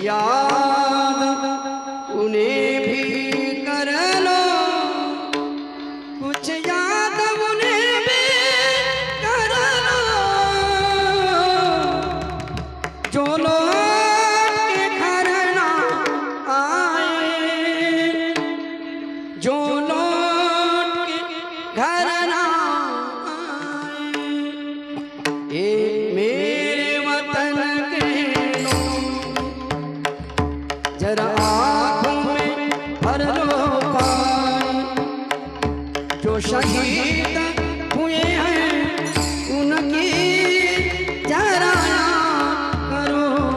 याद उन्हें भी कर लो, कुछ याद उन्हें भी कर लो, जो लोग के घर ना आए, जो लोग के घर ना आए। ये मेरे वतन के लोग जरा आँखों में भर लो पानी, जो शहीद